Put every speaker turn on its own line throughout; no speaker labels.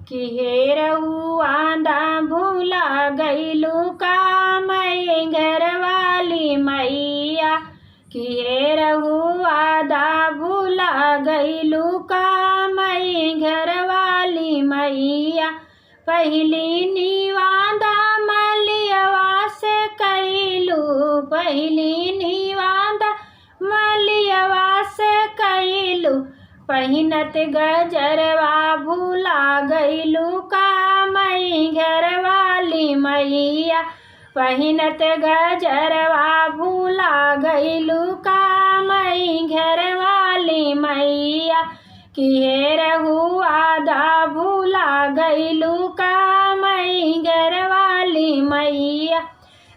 कि हे रहुआदा भूला गईलू का मैं घर वाली मैया। कि हे रहुआदा भूला गईलू का मैं घर वाली मैया। पहली निवादा मलियवा से कैलू, पहली निवादा मलियवा से कैलू। पहिनत गजरवा भूला गईलू का मैं घर वाली मैया। पहिनत गजरवा भूला गईलू का मैं घर वाली मैया। कि हे रहुआदा भूला गईलू का मैं घर वाली मैया।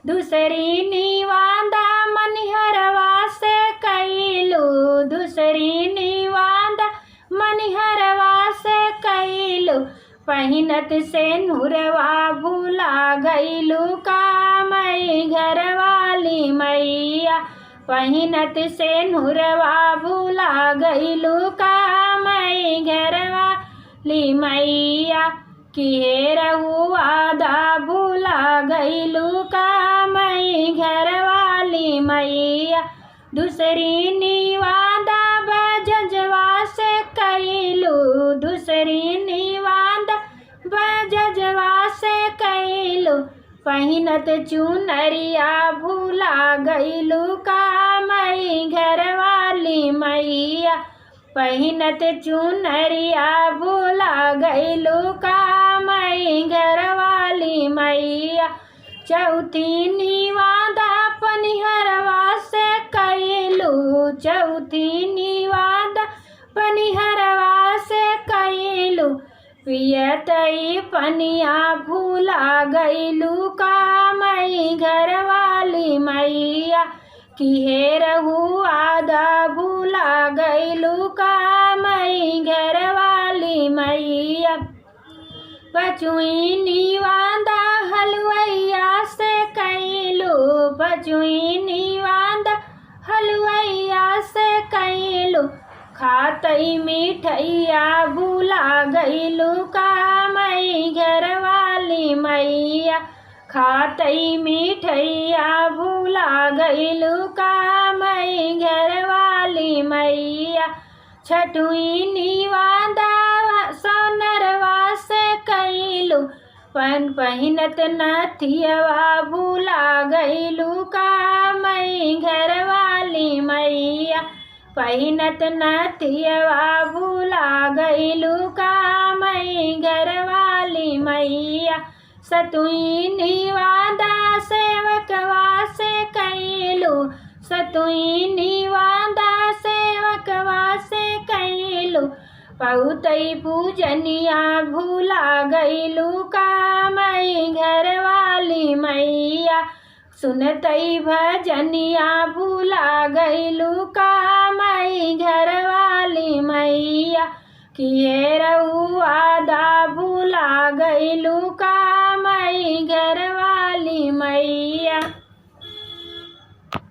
दूसरी निवादा मनिहरवा से कैलू, दूसरी निवादा मनिहरवा से कैलू। पहिनत से नूरवा भूला गईलू का मैं घर वाली मैया। पहिनत से नूरवा भूला गईलू का मैं घर वाली मैया। कि हे रहुआदा भूला गईलू का मैं घर वाली मैया। दूसरी निवादा बजजवा से कैलू, दूसरी निवादा बजजवा से कैलू। पहिनत चुनरिया भूला गईलू का मैं घर वाली मैया। पहिनत चुनरिया भूला गईलू का मैं घर वाली मैया। चौथी निवादा पनिहरवा से कैलू, चौथी निवादा पनिहरवा से कैलू। पियतई पनिया भूला गईलू का मैं घर वाली मैया। कि हे रहुआदा भूला गईलू का मैं घर वाली मैया। पचुई निवादा हलवैया से कैलू, पचुई निवादा हलवैया से कैलू। खातई मिठैया भूला गईलू का मैं घर वाली मैया। खातई मिठैया भूला गईलू का मैं घर वाली मैया। छठवीं निवादा सोनरवा से कैलू। पहिनत नथियवा भूला गईलू का मैं घर वाली मैया। पहिनत नथियवा भूला गईलू का मैं घर वाली मैया। सतुई निवादा सेवकवा से कैलू, सतुई निवादा सेवकवा से कैलू। पहुतई पूजनिया भूला गईलू का मैं घर वाली मैया। सुनतई भजनिया भूला गईलू का मैं घर वाली मैया। कि हे रहुआदा भूला गईलू का मैं घर वाली मैया।